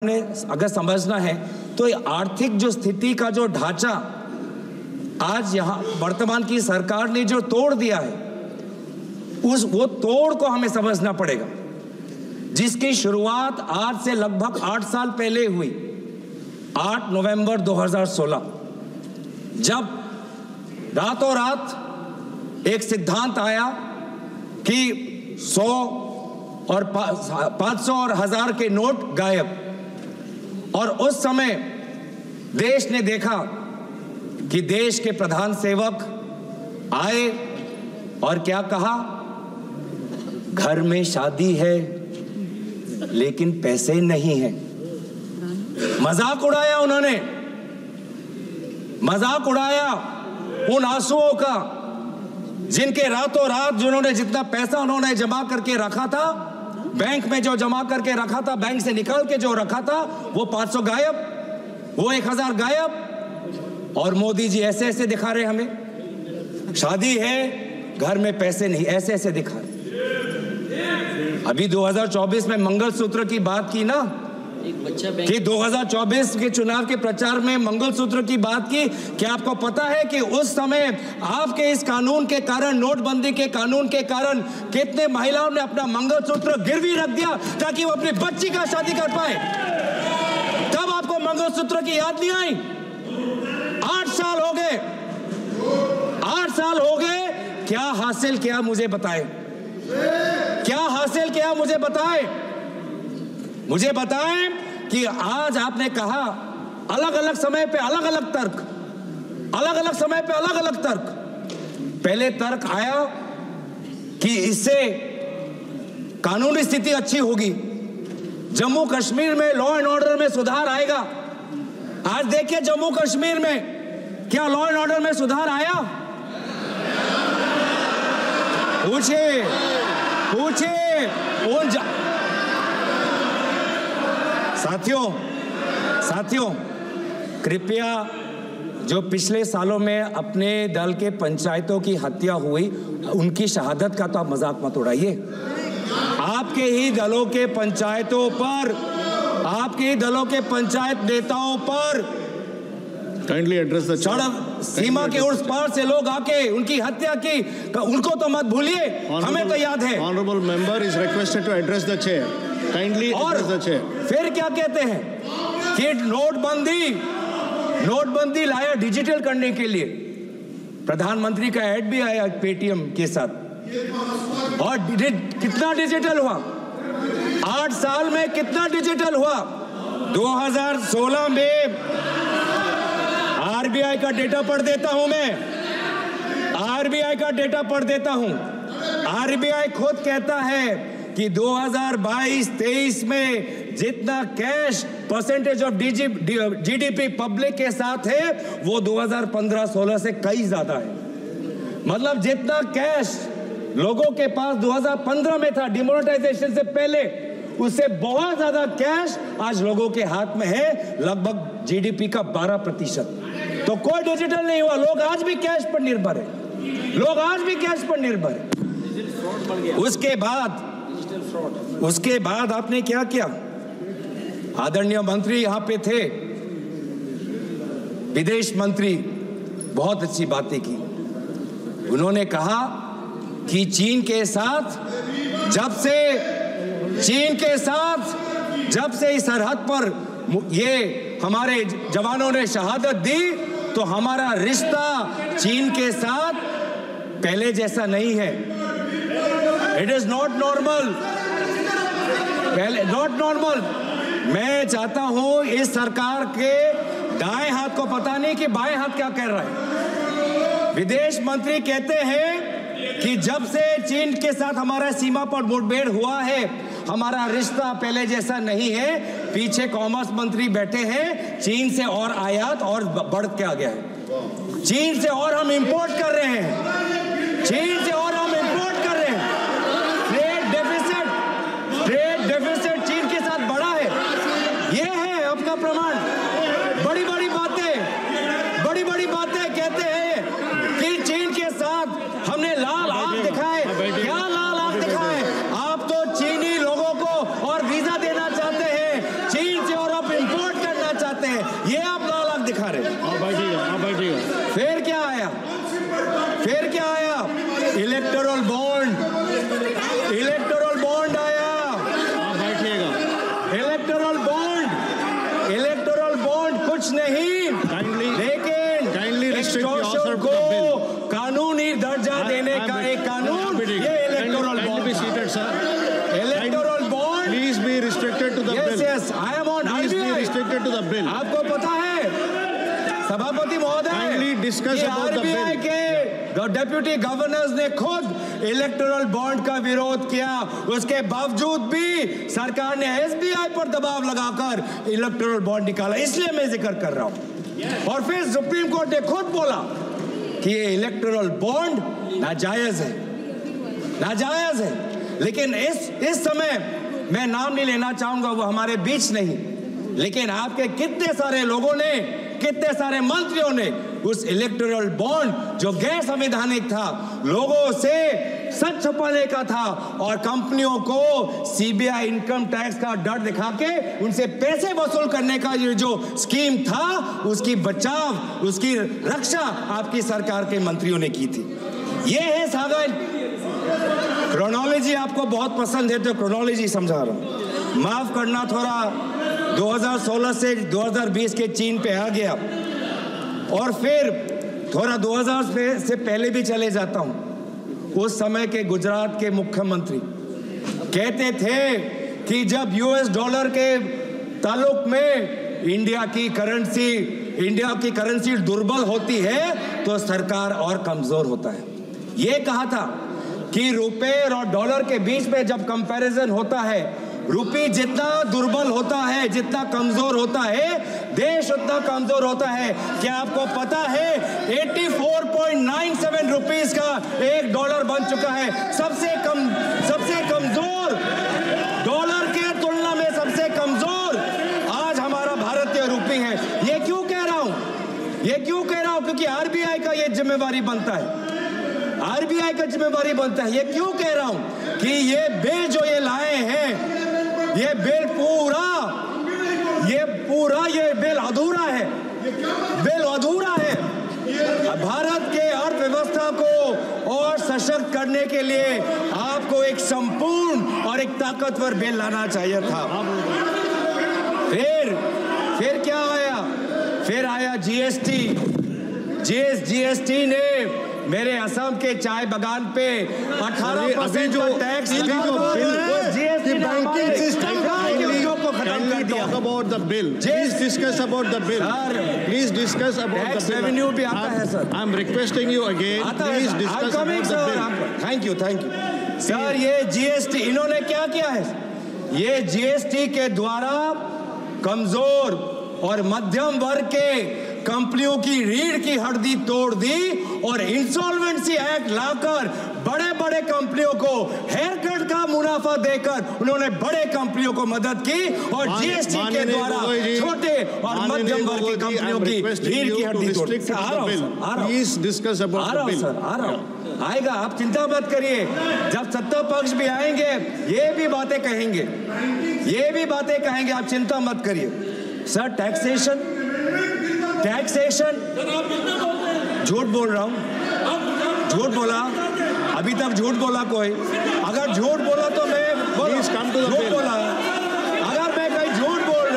ने अगर समझना है तो आर्थिक जो स्थिति का जो ढांचा आज यहाँ वर्तमान की सरकार ने जो तोड़ दिया है, वो तोड़ को हमें समझना पड़ेगा, जिसकी शुरुआत आज से लगभग 8 साल पहले हुई। 8 नवंबर 2016 जब रातों रात एक सिद्धांत आया कि 100 और 500 और 1000 के नोट गायब, और उस समय देश ने देखा कि देश के प्रधान सेवक आए और क्या कहा, घर में शादी है लेकिन पैसे नहीं हैं। मजाक उड़ाया उन्होंने, मजाक उड़ाया उन आंसुओं का जिनके रातों रात जिन्होंने जितना पैसा उन्होंने जमा करके रखा था, बैंक में जो जमा करके रखा था, बैंक से निकाल के जो रखा था, वो 500 गायब, वो 1000 गायब। और मोदी जी ऐसे ऐसे दिखा रहे हमें, शादी है घर में पैसे नहीं, ऐसे ऐसे दिखा रहे। अभी 2024 में मंगलसूत्र की बात की ना, कि 2024 के चुनाव के प्रचार में मंगलसूत्र की बात की। क्या आपको पता है कि उस समय आपके इस कानून के कारण, नोटबंदी के कानून के कारण, कितने महिलाओं ने अपना मंगलसूत्र गिरवी रख दिया ताकि वो अपनी बच्ची का शादी कर पाए? तब आपको मंगलसूत्र की याद नहीं आई? 8 साल हो गए, 8 साल हो गए। क्या हासिल किया मुझे बताएं, क्या हासिल किया मुझे बताएं, मुझे बताएं कि आज आपने कहा अलग अलग समय पे अलग अलग तर्क, अलग अलग समय पे अलग अलग तर्क। पहले तर्क आया कि इससे कानूनी स्थिति अच्छी होगी, जम्मू कश्मीर में लॉ एंड ऑर्डर में सुधार आएगा। आज देखिए जम्मू कश्मीर में क्या लॉ एंड ऑर्डर में सुधार आया? पूछिए पूछिए उन साथियों कृपया जो पिछले सालों में अपने दल के पंचायतों की हत्या हुई, उनकी शहादत का तो आप मजाक मत उड़ाइए। आपके ही दलों के पंचायतों पर, आपके ही दलों के पंचायत नेताओं पर काइंडली एड्रेस द सड़क सीमा के उस पार से लोग आके उनकी हत्या की, उनको तो मत भूलिए, हमें तो याद है। Honourable member is requested to address the chair. Kindly address the chair. फिर क्या कहते हैं कि नोटबंदी लाया डिजिटल करने के लिए। प्रधानमंत्री का ऐड भी आया पेटीएम के साथ, और कितना डिजिटल हुआ? 8 साल में कितना डिजिटल हुआ? 2016 में आरबीआई का डेटा पढ़ देता हूं मैं, आरबीआई का डेटा पढ़ देता हूं। आरबीआई खुद कहता है कि 2022-23 में जितना cash percentage of GDP public के साथ है, वो 2015-16 से कई ज्यादा है। मतलब जितना कैश लोगों के पास 2015 में था डिमोनेटाइजेशन से पहले, उससे बहुत ज्यादा कैश आज लोगों के हाथ में है, लगभग जीडीपी का 12%। तो कोई डिजिटल नहीं हुआ, लोग आज भी कैश पर निर्भर है, लोग आज भी कैश पर निर्भर है। उसके बाद आपने क्या किया? आदरणीय मंत्री यहाँ पे थे, विदेश मंत्री, बहुत अच्छी बातें की। उन्होंने कहा कि चीन के साथ जब से इस सरहद पर ये हमारे जवानों ने शहादत दी, तो हमारा रिश्ता चीन के साथ पहले जैसा नहीं है। इट इज नॉट नॉर्मल, पहले नॉट नॉर्मल। मैं चाहता हूं इस सरकार के दाएं हाथ को पता नहीं कि बाएं हाथ क्या कह रहा है। विदेश मंत्री कहते हैं कि जब से चीन के साथ हमारा सीमा पर मुठभेड़ हुआ है, हमारा रिश्ता पहले जैसा नहीं है। पीछे कॉमर्स मंत्री बैठे हैं, चीन से और आयात और बढ़ के आ गया है, चीन से और हम इंपोर्ट कर रहे हैं, चीन से और हम इंपोर्ट कर रहे हैं। ट्रेड डेफिसिट चीन के साथ बढ़ा है, ये है आपका प्रमाण। बड़ी बड़ी बातें कहते हैं कि चीन के साथ हमने लाल आंख दिखाए। क्या लाल आंख दिखाए? आप तो चीनी लोगों को और वीजा देना चाहते हैं, चीन से और हैं, ये आप लालच दिखा रहे हैं। आप बैठिएगा। फिर क्या आया? इलेक्टोरल बॉन्ड आया। आप बैठिएगा। इलेक्टोरल बॉन्ड कुछ नहीं, लेकिन एक्सटॉर्शन को कानूनी दर्जा देने का एक कानून, ये electoral bond. Electoral bond, please be restricted to the bill. Yes, I am on restricted to the bill. आपको पता है सभापति महोदय, डिस्कस अबाउट द आरबीआई के डेप्यूटी गवर्नर्स ने खुद इलेक्टोरल बॉन्ड का विरोध किया, उसके बावजूद भी सरकार ने एसबीआई पर दबाव लगाकर इलेक्टोरल बॉन्ड निकाला, इसलिए मैं जिक्र कर रहा हूं। और फिर सुप्रीम कोर्ट ने खुद बोला कि ये इलेक्टोरल बॉन्ड नाजायज है। लेकिन इस समय मैं नाम नहीं लेना चाहूंगा, वो हमारे बीच नहीं, लेकिन आपके कितने सारे लोगों ने, कितने सारे मंत्रियों ने उस इलेक्टोरल बॉन्ड जो गैर संवैधानिक था, लोगों से सच छुपाने का था और कंपनियों को सीबीआई इनकम टैक्स का डर दिखा के उनसे पैसे वसूल करने का ये जो स्कीम था, उसकी बचाव, उसकी रक्षा आपकी सरकार के मंत्रियों ने की थी। ये है सागर। क्रोनोलॉजी आपको बहुत पसंद है तो क्रोनोलॉजी समझा रहा हूं। माफ करना, थोड़ा 2016 से 2020 के चीन पे आ गया और फिर थोड़ा 2000 से पहले भी चले जाता हूं। उस समय के गुजरात के मुख्यमंत्री कहते थे कि जब यूएस डॉलर के ताल्लुक में इंडिया की करेंसी दुर्बल होती है तो सरकार और कमजोर होता है। ये कहा था कि रुपए और डॉलर के बीच में जब कंपैरिजन होता है, रुपये जितना दुर्बल होता है, जितना कमजोर होता है, देश उतना कमजोर होता है। क्या आपको पता है 84.97 रुपीस का एक डॉलर बन चुका है। सबसे कमजोर डॉलर के तुलना में सबसे कमजोर आज हमारा भारतीय रुपये है। ये क्यों कह रहा हूं? क्योंकि आरबीआई का ये जिम्मेवारी बनता है। ये क्यों कह रहा हूं कि ये बिल जो ये लाए हैं, ये बिल अधूरा है। भारत के अर्थव्यवस्था को और सशक्त करने के लिए आपको एक संपूर्ण और एक ताकतवर बिल लाना चाहिए था। फिर क्या आया? फिर आया जीएसटी ने मेरे असम के चाय बागान पे 18% जो टैक्स banking system को खत्म कर दिया। Talk about the bill. Please discuss about the bill. Please discuss about the bill. Tax revenue भी आता है sir. I'm requesting you again. Please discuss about the bill. Thank you. Sir, ये GST इन्होंने क्या किया है? ये जीएसटी के द्वारा कमजोर और मध्यम वर्ग के कंपनियों की रीढ़ की हड्डी तोड़ दी और इंसॉल्वेंसी एक्ट लाकर बड़े बड़े कंपनियों को हेयर कट का मुनाफा देकर उन्होंने बड़े कंपनियों को मदद की और जीएसटी के द्वारा छोटे और मध्यम वर्ग की कंपनियों की रीढ़ की हड्डी तोड़ दी। Please discuss about the bill. आ रहा हूं, आएगा, आप चिंता मत करिए। जब सत्ता पक्ष भी आएंगे ये भी बातें कहेंगे, आप चिंता मत करिए। सर, टैक्सेशन झूठ बोल रहा हूं, झूठ बोला, अभी तक झूठ बोला कोई? अगर झूठ बोला तो मैं झूठ बोला। अगर मैं कहीं झूठ बोल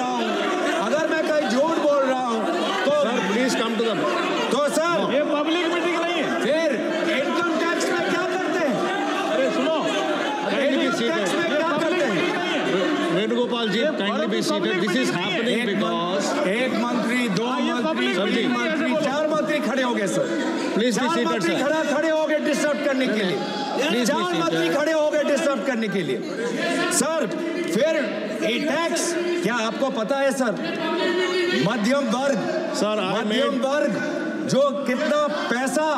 रहा हूं तो प्लीज कम टू द तो सर, ये पब्लिक मीटिंग नहीं है। फिर इनकम टैक्स में क्या करते हैं? अरे सुनो, टैक्स में क्या करते हैं? वेणुगोपाल जी, kindly be seated. This is happening because एक मंत्री, दो मंत्री, तीन मंत्री, 4 मंत्री खड़े हो गए sir. Please be seated, sir. खड़े हो गए डिस्टर्ब करने के लिए। 4 मंत्री खड़े हो गए डिस्टर्ब करने के लिए। सर, फिर ये टैक्स, क्या आपको पता है सर, मध्यम वर्ग जो कितना पैसा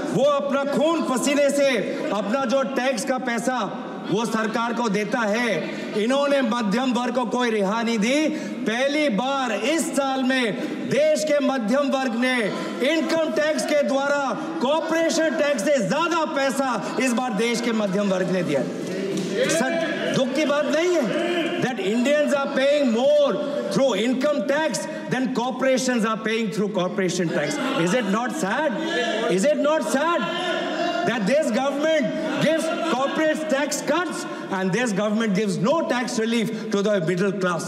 वो अपना खून पसीने से अपना जो टैक्स का पैसा वो सरकार को देता है, इन्होंने मध्यम वर्ग को कोई रिहा नहीं दी। पहली बार इस साल में देश के मध्यम वर्ग ने इनकम टैक्स के द्वारा कॉर्पोरेशन टैक्स से ज्यादा पैसा इस बार देश के मध्यम वर्ग ने दिया। सर, दुख की बात नहीं है, that Indians are paying more through income tax than corporations are paying through corporation tax. Is it not sad? Is it not sad that this government gives corporate tax cuts and this government gives no tax relief to the middle class?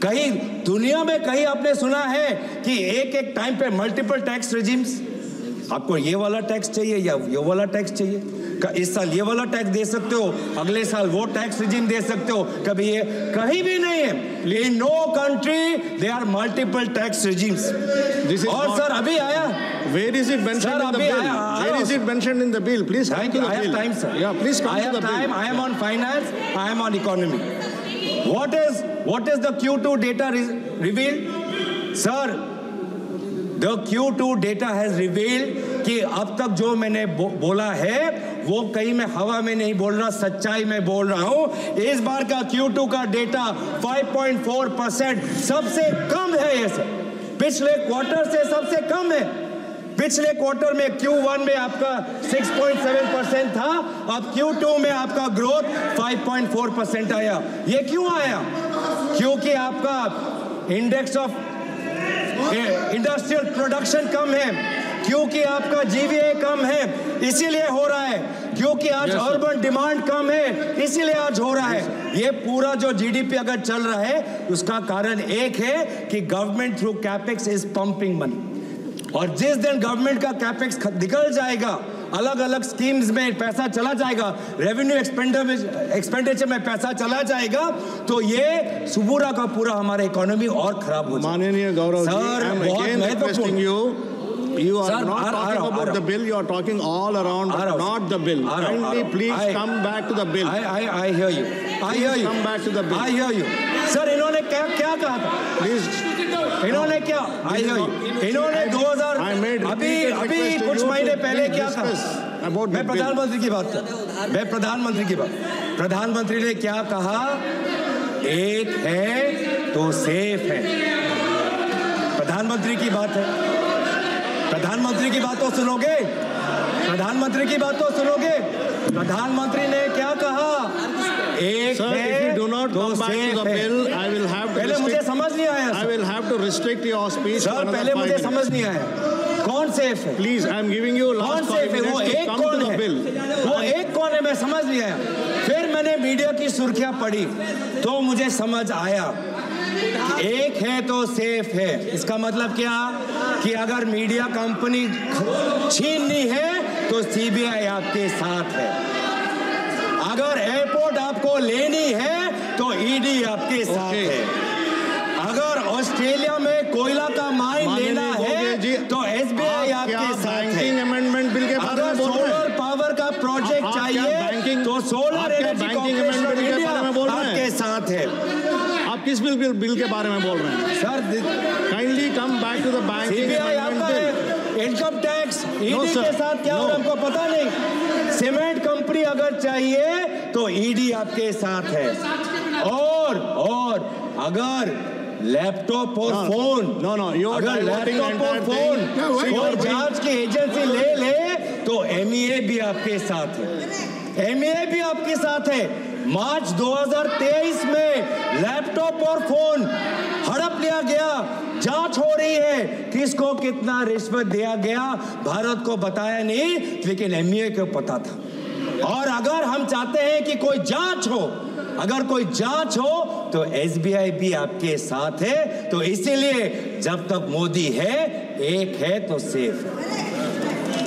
कहीं दुनिया में कहीं आपने सुना है कि एक एक टाइम पे मल्टीपल टैक्स रेजिम्स? आपको ये वाला टैक्स चाहिए या ये वाला टैक्स चाहिए? इस साल ये वाला टैक्स दे सकते हो, अगले साल वो टैक्स रेजिम दे सकते हो, कभी ये कहीं भी नहीं है। In no country there are multiple tax regimes. और सर अभी आया, where is it mentioned in the bill? Where is it mentioned in the bill? Please come to the bill. I have time, sir. Yeah, please come to the bill. I have time. I am on finance. I am on economy. What is the Q2 data revealed? Sir, the Q2 data has revealed कि अब तक जो मैंने बोला है वो कहीं मैं हवा में नहीं बोल रहा, सच्चाई में बोल रहा हूं। इस बार का Q2 का डेटा 5.4% सबसे कम है। ये सर पिछले क्वार्टर से सबसे कम है। पिछले क्वार्टर में Q1 में आपका 6.7% था, अब Q2 में आपका ग्रोथ 5.4% आया। ये क्यों आया? क्योंकि आपका इंडेक्स ऑफ इंडस्ट्रियल प्रोडक्शन कम है, क्योंकि आपका जीवीए कम है, इसीलिए हो रहा है। क्योंकि आज अर्बन डिमांड कम है, इसीलिए आज हो रहा है। ये पूरा जो जीडीपी अगर चल रहा है उसका कारण एक है कि government through capex is pumping money. और जिस दिन गवर्नमेंट का कैपेक्स निकल जाएगा, अलग अलग स्कीम्स में पैसा चला जाएगा, रेवेन्यू एक्सपेंडिचर में पैसा चला जाएगा, तो ये पूरा का पूरा हमारा इकोनॉमी और खराब हो जाएगा। माननीय गौरव जी, बहुत महत्वपूर्ण। You are not talking about the bill. You are talking all around, but not the bill. Kindly, please come back to the bill. I hear you. I hear you. Come back to the bill. I hear you. Sir, इन्होंने क्या कहा था? Please. इन्होंने क्या? I hear you. इन्होंने 2000 अभी कुछ महीने पहले क्या कहा? मैं प्रधानमंत्री की बात कर। मैं प्रधानमंत्री की बात। प्रधानमंत्री ने क्या कहा? एक है तो सेफ है। प्रधानमंत्री की बात है। प्रधानमंत्री की बात तो सुनोगे? प्रधानमंत्री की बात तो सुनोगे? प्रधानमंत्री ने क्या कहा? एक है तो सेफ है। पहले मुझे समझ नहीं आया। I will have to restrict your speech. Sir पहले मुझे समझ नहीं आया। कौन सेफ है? Please, I am giving you last 5 minutes to come to the bill. वो एक कौन है मैं समझ नहीं आया। फिर मैंने मीडिया की सुर्खियां पढ़ी तो मुझे समझ आया एक है तो सेफ है। इसका मतलब क्या? कि अगर मीडिया कंपनी छीननी है तो सीबीआई आपके साथ है। अगर एयरपोर्ट आपको लेनी है तो ईडी आपके साथ है। अगर ऑस्ट्रेलिया में कोयला का माइन लेना है तो एसबीआई आपके साथ है। अगर सोलर पावर का प्रोजेक्ट चाहिए तो solar energy corporation of India आपके साथ है। आप किस बिल के बारे में बोल रहे हैं? Sir kindly come back to the bank. CBI आपका है, इनकम टैक्स ईडी के साथ क्या होगा हमको पता नहीं। सीमेंट कंपनी अगर चाहिए तो ईडी आपके साथ है। और अगर लैपटॉप और फोन अगर लैपटॉप और फोन कोई जांच की एजेंसी ले तो एमईए भी आपके साथ है। एमईए भी आपके साथ है। मार्च 2023 में लैपटॉप और फोन हड़प लिया गया, जांच हो रही है किसको कितना रिश्वत दिया गया भारत को बताया नहीं, लेकिन एमईए को पता था। और अगर हम चाहते हैं कि कोई जांच हो, अगर कोई जांच हो तो एसबीआई भी आपके साथ है। तो इसीलिए जब तक मोदी है, एक है तो सेफ है।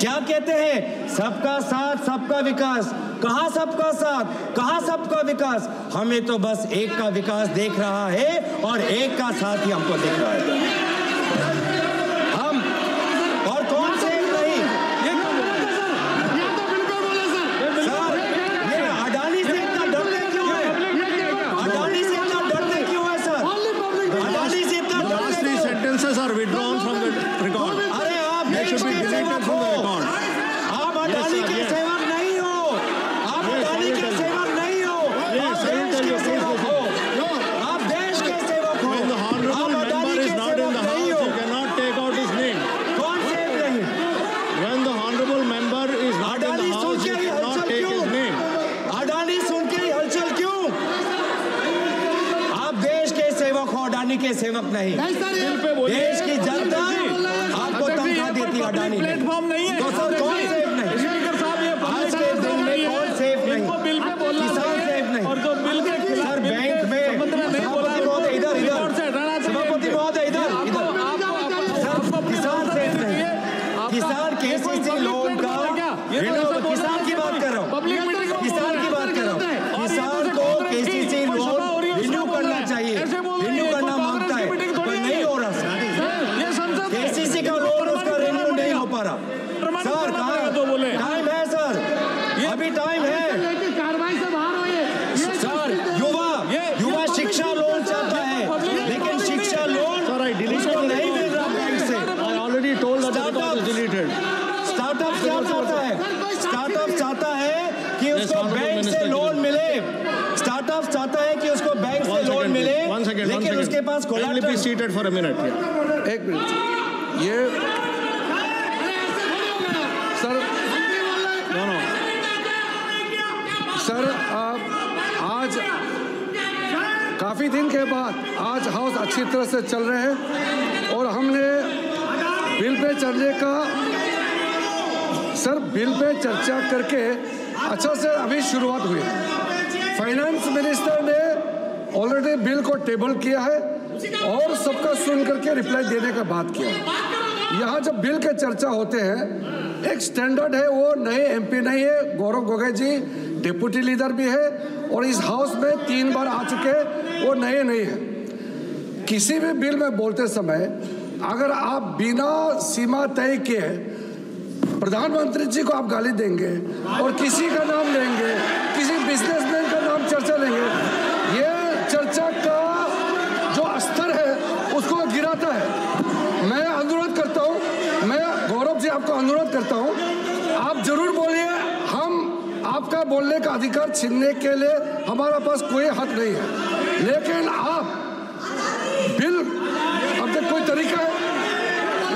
क्या कहते हैं? सबका साथ सबका विकास। कहां सबका साथ, कहां सबका विकास? हमें तो बस एक का विकास देख रहा है और एक का साथ ही हमको दिख रहा है। हम और कौन से एक नहीं। सर ये अडानी से इतना डरते क्यों है? अडानी से इतना डरते क्यों है सर? अडानी से इतना डरते क्यों? Sentences are withdrawn from the record. अरे आप देश के सेवक हो, आप अडानी के सेवक नहीं हो, आप अडानी के सेवक नहीं हो, आप देश के सेवक हो, आप देश के सेवक हो, आप अडानी के सेवक नहीं हो। सेवक हो, अडानी के सेवक नहीं। देश की जनता आपको तनख्वाह देती है अडानी। प्लेटफॉर्म नहीं है तो सर कौन सेफ नहीं? स्पीकर साहब ये आज के दिन में कौन सेफ नहीं? बिल पे बोलना किसान सेफ नहीं। और जो बिल के खिलाफ सर बैंक में नहीं बोला इधर सभापति महोदय इधर सर किसान सेफ नहीं। किसान केसीसी लोन का किसान की बात कर रहा हूँ, किसान की बात कर रहा हूँ। किसान को केसीसी लोन रिन्यू करना चाहिए, रिन्यू करना मांगता है पर नहीं हो रहा सर। केसीसी का लोन उसका रिन्यू नहीं हो पा रहा सर। कहाँ टाइम है सर, अभी टाइम है सर। युवा शिक्षा लोन चाहता है लेकिन शिक्षा लोन उसको नहीं मिल रहा बैंक से। I already told that it was deleted. Startup क्या चाहता है? स्टार्टअप चाहता है कि उसको बैंक से लोन मिले। स्टार्टअप चाहता है कि उसको बैंक से लोन मिले, लेकिन उसके पास Kindly be seated for a minute. Yeah. एक मिनट, ये सर सर आज काफ़ी दिन के बाद आज हाउस अच्छी तरह से चल रहे हैं और हमने बिल पे चलने का सर बिल पे चर्चा करके अच्छा से अभी शुरुआत हुई। फाइनेंस मिनिस्टर ने ऑलरेडी बिल को टेबल किया है और सबका सुन करके रिप्लाई देने का बात किया। यहाँ जब बिल के चर्चा होते हैं एक स्टैंडर्ड है, वो नए एमपी नहीं है, गौरव गोगोई जी डिप्टी लीडर भी है और इस हाउस में 3 बार आ चुके, वो नए नहीं है। किसी भी बिल में बोलते समय अगर आप बिना सीमा तय किए प्रधानमंत्री जी को आप गाली देंगे और किसी का नाम लेंगे, किसी बिजनेसमैन का नाम चर्चा लेंगे, ये चर्चा का जो स्तर है उसको गिराता है। मैं अनुरोध करता हूँ, मैं गौरव जी आपको अनुरोध करता हूँ, आप जरूर बोलिए, हम आपका बोलने का अधिकार छीनने के लिए हमारा पास कोई हक नहीं है, लेकिन आप बिल अब तक कोई तरीका है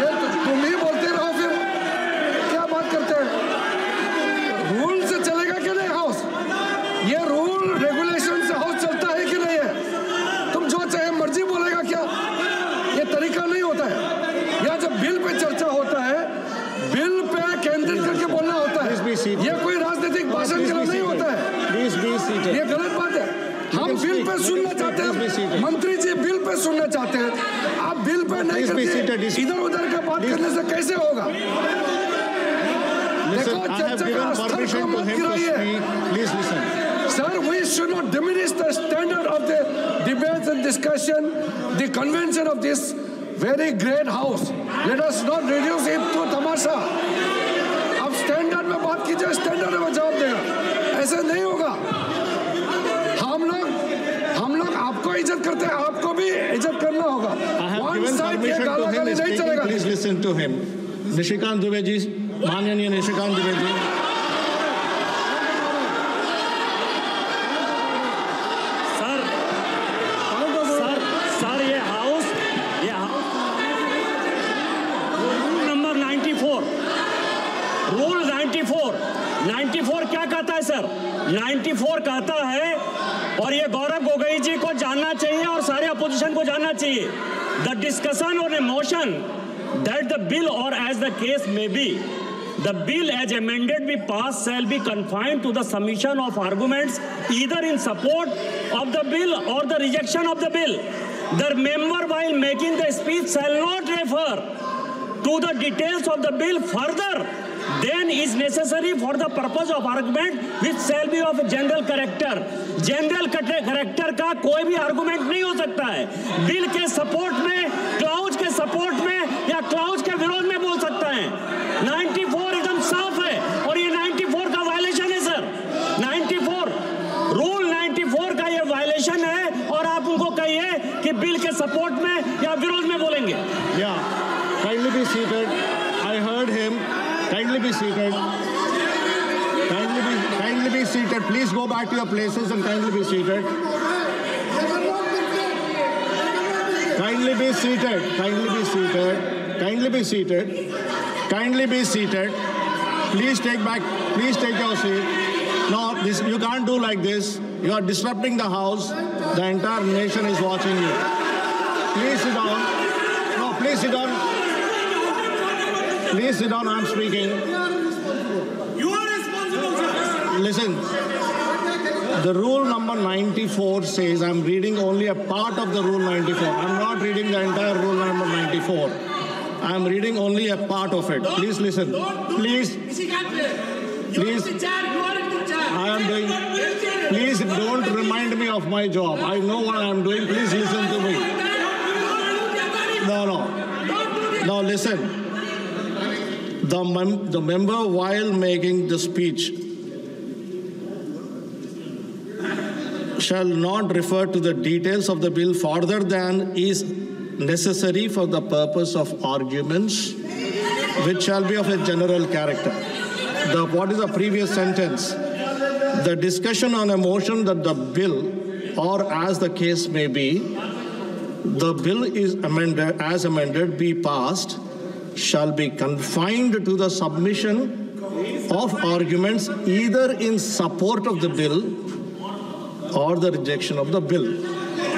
ये तो तुम ही बोलते रहो, फिर क्या बात करते हैं? रूल से चलेगा कि नहीं हाउस? ये रूल रेगुलेशन से हाउस चलता है कि नहीं है? तुम जो चाहे मर्जी बोलेगा क्या? ये तरीका नहीं होता है। या जब बिल पे चर्चा होता है, बिल पे केंद्रित करके बोलना होता है, ये कोई राजनीतिक भाषण के लिए नहीं होता है। ये गलत बात है। हम बिल पे सुनना चाहते हैं, मंत्री जी बिल पे सुनना चाहते हैं, आप बिल पे नहीं करते, इधर उधर का बात करने से कैसे होगा? देखो चर्चा का स्तर को मत गिराइए। Sir, we should not diminish the standard of the debates and discussion, the convention of this very great house. Let us not reduce it to तमाशा। अब स्टैंडर्ड में बात कीजिए, स्टैंडर्ड में जवाब देगा, ऐसे नहीं होगा। हम लोग आपको इज्जत करते हैं, आपको भी इज्जत करना होगा। One side ये गाली नहीं चलेगा। Please listen to him. Nishikant Dubey ji, माननीय निशिकांत दुबे जी। सर ये हाउस रूल नंबर 94 क्या कहता है सर? 94 कहता है, और ये गौरव गोगोई जी को जानना चाहिए और सारे अपोजिशन को जानना चाहिए, द डिस्कशन और ए मोशन दैट द बिल और एज द केस में B the bill as amended be passed shall be confined to the submission of arguments either in support of the bill or the rejection of the bill. The member while making the speech shall not refer to the details of the bill further than is necessary for the purpose of argument which shall be of general character. General character का कोई भी argument नहीं हो सकता है। Bill के support में, clause के सपोर्ट में या क्लाउज के विरोध में बोल सकता है। 94 एकदम साफ है और ये 94 का वायलेशन है सर। 94 रूल 94 का ये वायलेशन है और आप उनको कहिए कि बिल के सपोर्ट में या विरोध में बोलेंगे। Yeah, kindly be seated. I heard him. Kindly be seated. Kindly be seated. Please go back to your places and kindly be seated. Kindly be seated. Kindly be seated. Kindly be seated. Kindly be seated. Please take your seat. No, you can't do like this. You are disrupting the house. The entire nation is watching you. Please sit down. No, please sit down. Please sit down. I'm speaking. You are responsible, sir. Listen. The rule number 94 says, I'm reading only a part of the rule 94. I'm not reading the entire rule number 94. I'm reading only a part of it. Please listen. Please. Please. I am doing. Please don't remind me of my job. I know what I am doing. Please listen to me. No. Now listen. The member, while making the speech, shall not refer to the details of the bill further than is necessary for the purpose of arguments, which shall be of a general character. What is the previous sentence? The discussion on a motion that the bill, or as the case may be, the bill is amended, as amended, be passed, shall be confined to the submission of arguments either in support of the bill or the rejection of the bill.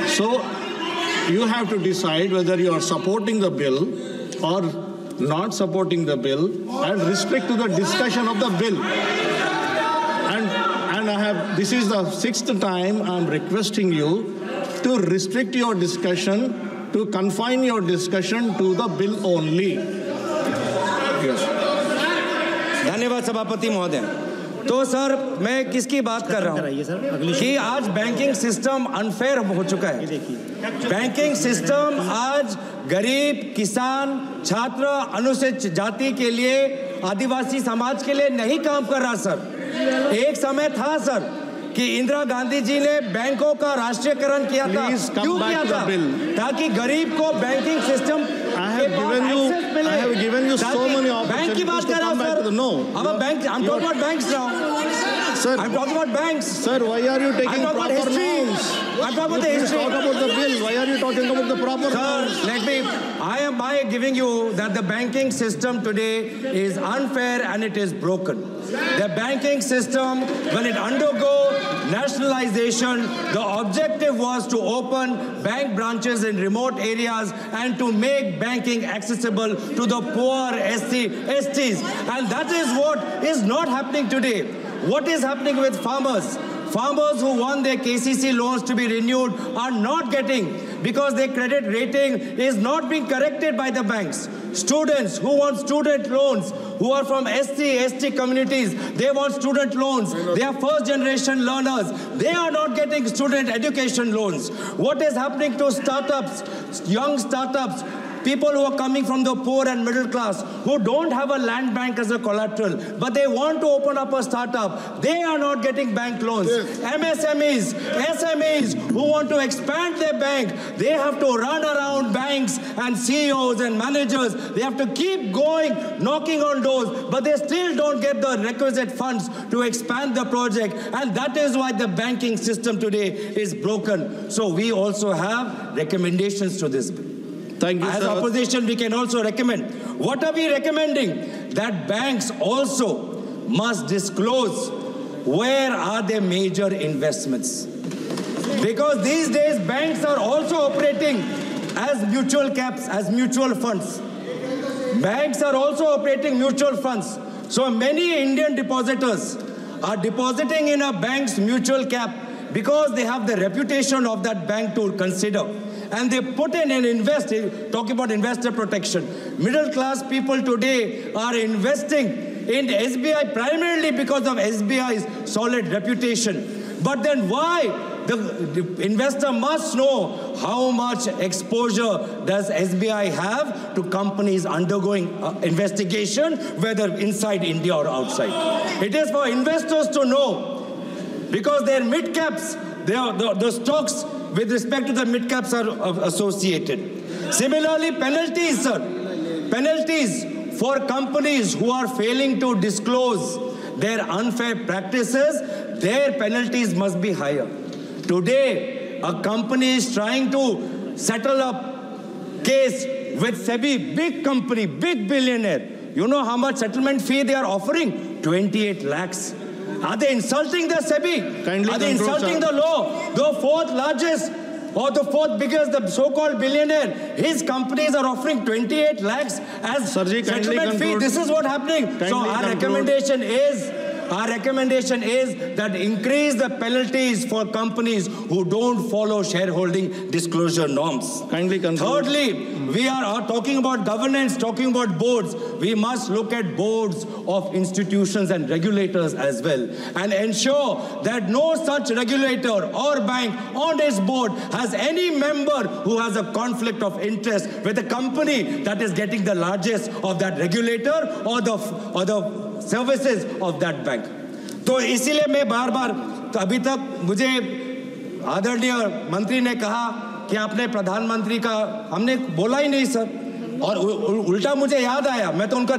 So you have to decide whether you are supporting the bill or not supporting the bill and restrict to the discussion of the bill. And this is the 6th time I'm requesting you to restrict your discussion, to confine your discussion to the bill only. Yes. धन्यवाद सभापति महोदय। तो sir मैं किसकी बात कर रहा हूँ कि आज बैंकिंग सिस्टम अनफेयर हो चुका है। बैंकिंग सिस्टम आज गरीब, किसान, छात्र, अनुसूचित जाति के लिए, आदिवासी समाज के लिए नहीं काम कर रहा सर। एक समय था सर कि इंदिरा गांधी जी ने बैंकों का राष्ट्रीयकरण किया था। क्यों किया था? ताकि गरीब को banking system I have given you so many bank की बात कर रहा हूँ सर। अब bank, I'm talking about banks now. Sir, I'm talking about banks. Sir, why are you taking proper norms? I'm talking about the history. Talk about the bill. Why are you talking about the proper norms? Sir, I am giving you that the banking system today is unfair and it is broken. The banking system, when it undergo nationalization, the objective was to open bank branches in remote areas and to make banking accessible to the poor STs. And that is what is not happening today. What is happening with farmers? Farmers who want their KCC loans to be renewed are not getting because their credit rating is not being corrected by the banks. Students who want student loans, who are from ST communities, they want student loans. They are first generation learners. They are not getting student education loans. What is happening to startups, young startups, people who are coming from the poor and middle class, who don't have a land bank as a collateral, but they want to open up a startup, they are not getting bank loans. MSMEs, SMEs who want to expand their bank, they have to run around banks and CEOs and managers. They have to keep going, knocking on doors, but they still don't get the requisite funds to expand the project. And that is why the banking system today is broken. So we also have recommendations to this bill. Thank you, As sir. opposition, we can also recommend. What are we recommending? That banks also must disclose where are their major investments. Because these days, banks are also operating as mutual caps, as mutual funds. Banks are also operating mutual funds. So many Indian depositors are depositing in a bank's mutual cap because they have the reputation of that bank to consider. And they put in and invest, talking about investor protection. Middle class people today are investing in SBI primarily because of SBI's solid reputation. But then why? The investor must know how much exposure does SBI have to companies undergoing investigation, whether inside India or outside. It is for investors to know because their mid-caps, the stocks with respect to the mid-caps are associated. Similarly, penalties, sir. Penalties for companies who are failing to disclose their unfair practices, their penalties must be higher. Today, a company is trying to settle a case with SEBI, big company, big billionaire. You know how much settlement fee they are offering? 28 lakhs. Are they insulting the SEBI? Kindly are they control, insulting sir. the law? The fourth largest or the fourth biggest, the so-called billionaire, his companies are offering 28 lakhs as Sirji, kindly settlement fee. conclude. This is what happening. So Kindly our conclude. recommendation is that increase the penalties for companies who don't follow shareholding disclosure norms. Kindly conclude. Thirdly, we are talking about governance, talking about boards. We must look at boards of institutions and regulators as well and ensure that no such regulator or bank on its board has any member who has a conflict of interest with a company that is getting the largest of that regulator or the services of that bank. तो इसीलिए मैं बार-बार तो अभी तक मुझे आदरणीय मंत्री ने कहा कि आपने प्रधानमंत्री का हमने बोला ही नहीं सर और उल्टा मुझे याद आया मैं तो उनका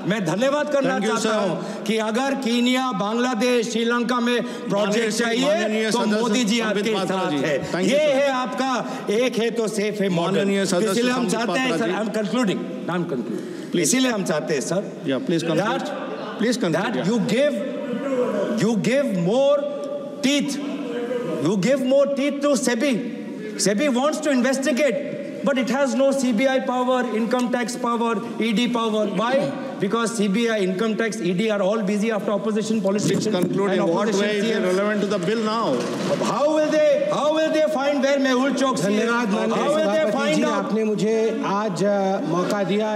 मैं धन्यवाद करना चाहता हूं कि अगर कीनिया बांग्लादेश श्रीलंका में प्रोजेक्ट चाहिए तो मोदी जी आपके साथ है ये है आपका एक है तो सेफ है मॉडल इसलिए हम चाहते हैं सर आई एम कंक्लूडिंग इसलिए हम चाहते हैं sir Please conclude. That you give more teeth. You give more teeth to SEBI. SEBI wants to investigate, but it has no CBI power, income tax power, ED power. Why? Because CBI, income tax, ED are all busy after opposition politicians. Please conclude. In what way is it relevant to the bill now? How will they find where Mehul Choksi? धन्यवाद माननीय सभापति जी, आपने मुझे आज मौका दिया।